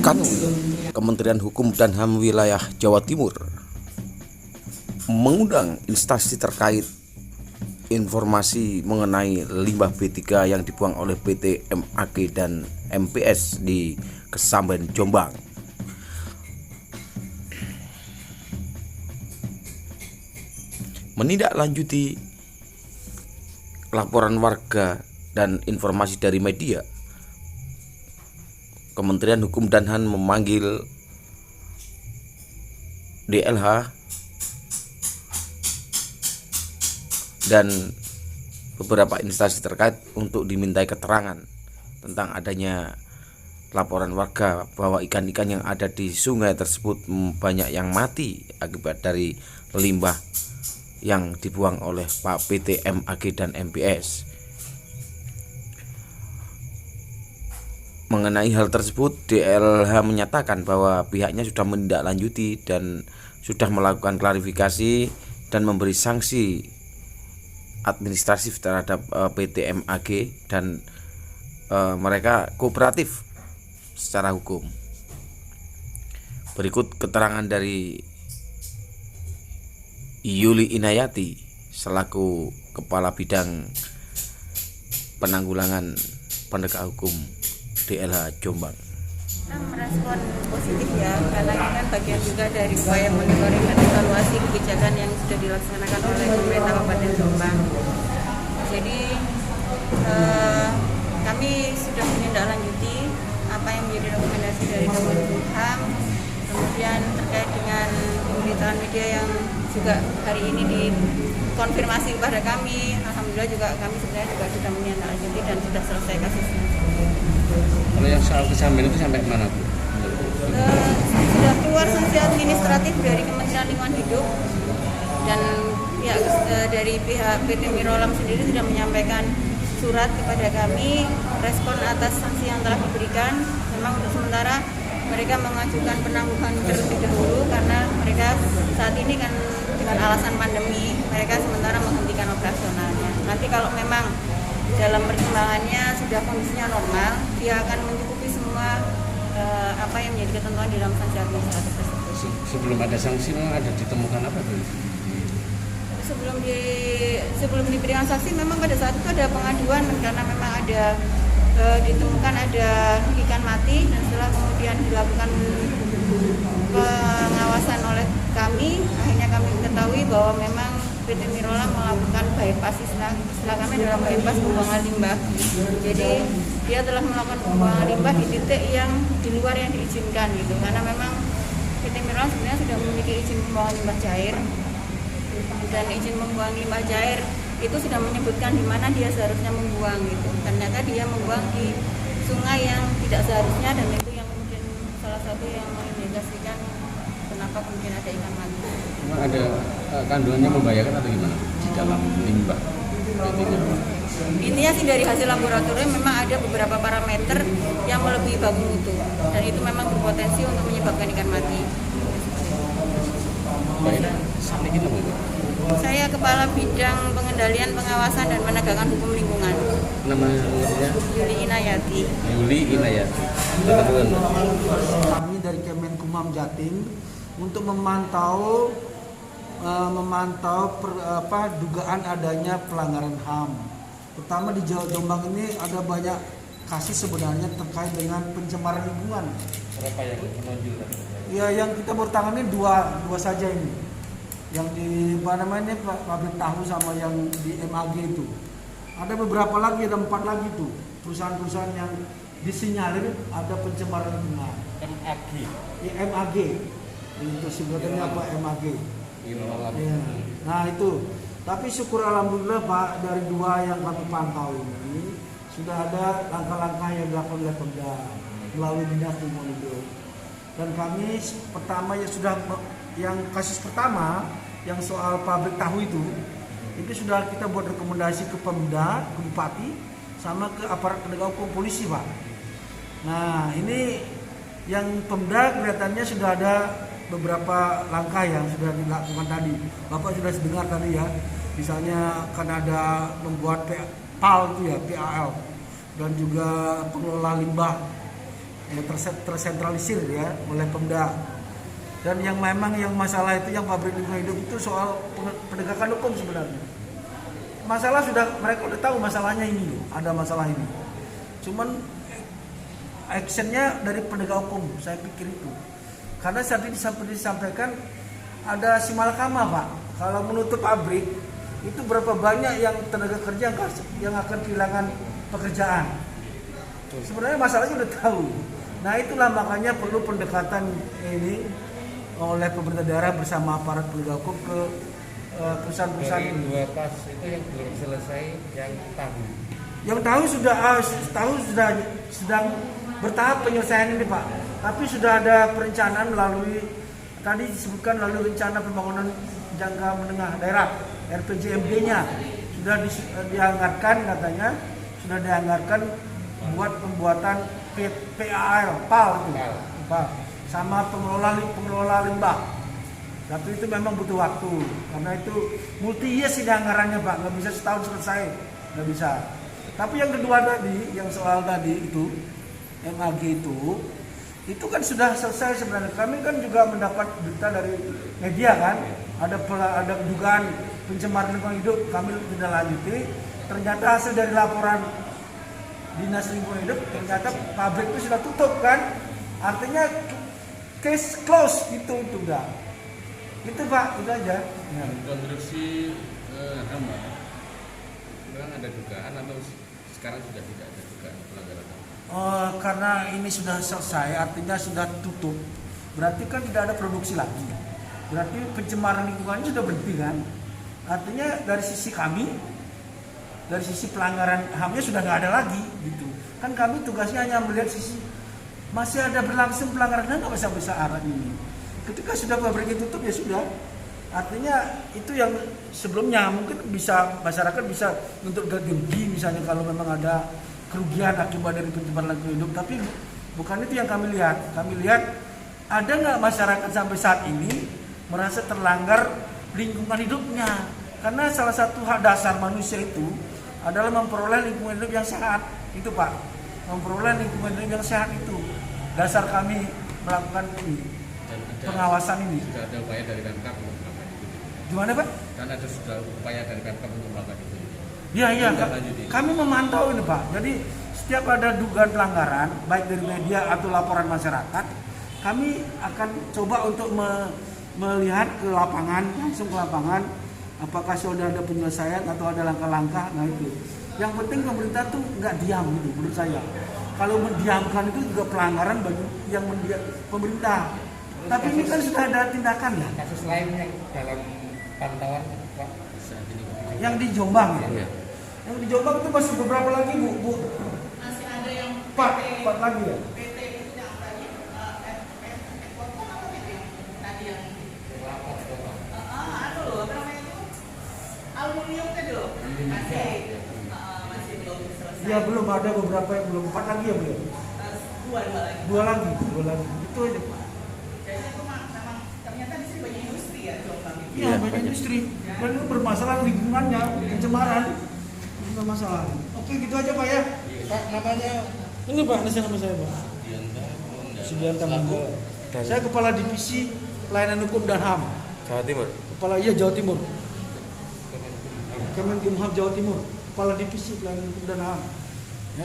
Kami, Kementerian Hukum dan HAM Wilayah Jawa Timur, mengundang instansi terkait informasi mengenai limbah B3 yang dibuang oleh PT MAG dan MPS di Kesamben, Jombang. Menindaklanjuti laporan warga dan informasi dari media, Kementerian Hukum dan HAM memanggil DLH dan beberapa instansi terkait untuk dimintai keterangan tentang adanya laporan warga bahwa ikan-ikan yang ada di sungai tersebut banyak yang mati akibat dari limbah yang dibuang oleh Pak PT MAG dan MPS. Mengenai hal tersebut, DLH menyatakan bahwa pihaknya sudah menindaklanjuti dan sudah melakukan klarifikasi dan memberi sanksi administratif terhadap PT MAG dan mereka kooperatif secara hukum. Berikut keterangan dari Yuli Inayati selaku Kepala Bidang Penanggulangan Penegak Hukum DLH Jombang. Kita merespon positif ya, karena ini kan bagian juga dari upaya monitoring dan evaluasi kebijakan yang sudah dilaksanakan oleh pemerintah Kabupaten Jombang. Jadi kami sudah menindaklanjuti apa yang menjadi rekomendasi dari Kemenkumham, kemudian terkait dengan pemberitaan media yang juga hari ini dikonfirmasi kepada kami. Alhamdulillah juga kami sebenarnya juga sudah menindaklanjuti dan sudah selesai kasusnya. Kalau yang soal Kesamben itu sampai mana, Bu? Sudah keluar sanksi administratif dari Kementerian Lingkungan Hidup dan pihak dari pihak PT Mirolam sendiri sudah menyampaikan surat kepada kami respon atas sanksi yang telah diberikan. Memang untuk sementara mereka mengajukan penangguhan terlebih dahulu karena mereka saat ini kan dengan alasan pandemi mereka sementara menghentikan operasionalnya. Nanti kalau memang dalam perkembangannya sudah kondisinya normal, dia akan mencukupi semua apa yang menjadi ketentuan di dalam sanksi administratif tersebut. Sebelum ada sanksi memang ada ditemukan apa, Bu? Sebelum diberikan sanksi memang pada saat itu ada pengaduan karena memang ada ditemukan ada ikan mati dan setelah kemudian dilakukan pengawasan oleh kami, akhirnya kami ketahui bahwa memang PT Mirolam melakukan bypass, istilah kami adalah bypass pembuangan limbah. Jadi dia telah melakukan pembuangan limbah di titik yang di luar yang diizinkan gitu, karena memang PT Mirolam sebenarnya sudah memiliki izin pembuangan limbah cair dan izin membuang limbah cair itu sudah menyebutkan di mana dia seharusnya membuang gitu. Ternyata dia membuang di sungai yang tidak seharusnya dan itu yang kemudian salah satu yang mengindikasikan kenapa kemudian ada ikan mati. Memang ada kandungannya membahayakan atau gimana di dalam limbah? Intinya sih dari hasil laboratorium memang ada beberapa parameter yang melebihi baku mutu dan itu memang berpotensi untuk menyebabkan ikan mati. Baik, sampai kita Bu. Saya Kepala Bidang Pengendalian, Pengawasan dan Penegakan Hukum Lingkungan. Namanya Yuli Inayati. Yuli Inayati. Teman-teman. Kami dari Kemenkumham Jatim untuk memantau dugaan adanya pelanggaran HAM. Terutama di Jawa Jombang ini ada banyak kasus sebenarnya terkait dengan pencemaran lingkungan. Berapa yang menonjol? Ya, yang kita bertangani dua saja ini. Yang di pabrik tahu sama yang di MAG itu. Ada beberapa lagi, ada 4 lagi tuh perusahaan-perusahaan yang disinyalir ada pencemaran lingkungan. MAG. Ya, MAG. Itu sebenarnya apa MAG? Ya. Nah itu. Tapi syukur alhamdulillah Pak, dari 2 yang kami pantau ini sudah ada langkah-langkah yang dilakukan oleh Pemda melalui Dinas Lingkungan Hidup. Dan kami pertama yang kasus pertama yang soal pabrik tahu itu sudah kita buat rekomendasi ke Pemda, ke Bupati, sama ke aparat penegak hukum polisi Pak. Nah ini yang Pemda kelihatannya sudah ada beberapa langkah yang sudah dilakukan tadi. Bapak sudah dengar tadi ya, misalnya akan ada membuat PAL itu ya, PAL, dan juga pengelola limbah tersentralisir ya oleh Pemda. Dan yang memang yang masalah itu yang pabrik lingkungan hidup itu soal penegakan hukum sebenarnya. Masalah mereka udah tahu masalahnya ini loh, ada masalah ini. Cuman actionnya dari penegak hukum, saya pikir itu. Karena seperti disampaikan ada simalakama Pak. Kalau menutup pabrik itu berapa banyak yang tenaga kerja yang akan kehilangan pekerjaan. Sebenarnya masalahnya udah tahu. Nah itulah makanya perlu pendekatan ini oleh pemerintah daerah bersama aparat penegak hukum ke perusahaan-perusahaan ini. Dari 2 pas itu yang belum selesai yang tahu. Yang tahu sudah sedang bertahap penyelesaian ini Pak. Tapi sudah ada perencanaan melalui tadi disebutkan melalui rencana pembangunan jangka menengah daerah RPJMD-nya sudah dianggarkan katanya sudah dianggarkan buat pembuatan PAL sama pengelola limbah. Tapi itu memang butuh waktu karena itu multi years ini anggarannya Pak, nggak bisa setahun selesai, nggak bisa. Tapi yang kedua tadi, yang soal tadi itu MAG itu kan sudah selesai sebenarnya. Kami kan juga mendapat berita dari media kan, ada dugaan pencemaran lingkungan hidup, kami tidak lanjuti. Ternyata hasil dari laporan Dinas Lingkungan Hidup ternyata pabrik itu sudah tutup kan, artinya case close itu udah. Itu Pak, itu aja. Konstruksi hamba, memang ada dugaan atau sekarang sudah tidak ada dugaan pelanggaran? Karena ini sudah selesai, artinya sudah tutup, berarti kan tidak ada produksi lagi. Berarti pencemaran lingkungannya sudah berhenti kan? Artinya dari sisi kami, dari sisi pelanggaran HAM-nya sudah nggak ada lagi gitu. Kan kami tugasnya hanya melihat sisi masih ada berlangsung pelanggaran HAM nggak bisa arah ini. Ketika sudah pabrik tutup ya sudah. Artinya itu yang sebelumnya mungkin bisa masyarakat bisa untuk ganti rugi misalnya kalau memang ada kerugian akibat dari pencemaran lingkungan hidup. Tapi bukan itu yang kami lihat. Kami lihat ada nggak masyarakat sampai saat ini merasa terlanggar lingkungan hidupnya. Karena salah satu hak dasar manusia itu adalah memperoleh lingkungan hidup yang sehat. Itu Pak, memperoleh lingkungan hidup yang sehat itu dasar kami melakukan ini. Pengawasan ini. Sudah ada upaya dari Pemkab untuk melakukan itu. Gimana Pak? Kan ada sudah upaya dari Pemkab untuk melakukan itu. Iya. Kami memantau ini Pak. Jadi setiap ada dugaan pelanggaran, baik dari media atau laporan masyarakat, kami akan coba untuk melihat ke lapangan, langsung ke lapangan, apakah sudah ada penyelesaian atau ada langkah-langkah. Nah itu. Yang penting pemerintah tuh nggak diam gitu menurut saya. Kalau mendiamkan itu juga pelanggaran bagi yang pemerintah. Tapi ini kan sudah ada tindakan ya. Kasus lain yang dalam pantauan Pak saat ini. Yang di Jombang ya. Iya. Yang di Jombang itu masih beberapa lagi Bu. Masih ada yang 4 lagi ya. PT itu yang tadi tadi yang loh apa namanya itu aluminium tadi loh masih belum selesai. Ya belum ada beberapa yang belum 4 lagi ya belum. Dua lagi. Itu aja Pak. Ternyata di sini banyak industri ya Jombang. Iya banyak industri dan itu bermasalah lingkungannya, pencemaran itu bermasalah. Oke gitu aja Pak ya. Pak namanya ini Pak, nama saya Pak. Sudianta Manggala. Saya kepala divisi pelayanan hukum dan HAM. Jawa Timur. Jawa Timur. Kemenkumham Jawa Timur. Kepala divisi pelayanan hukum dan HAM.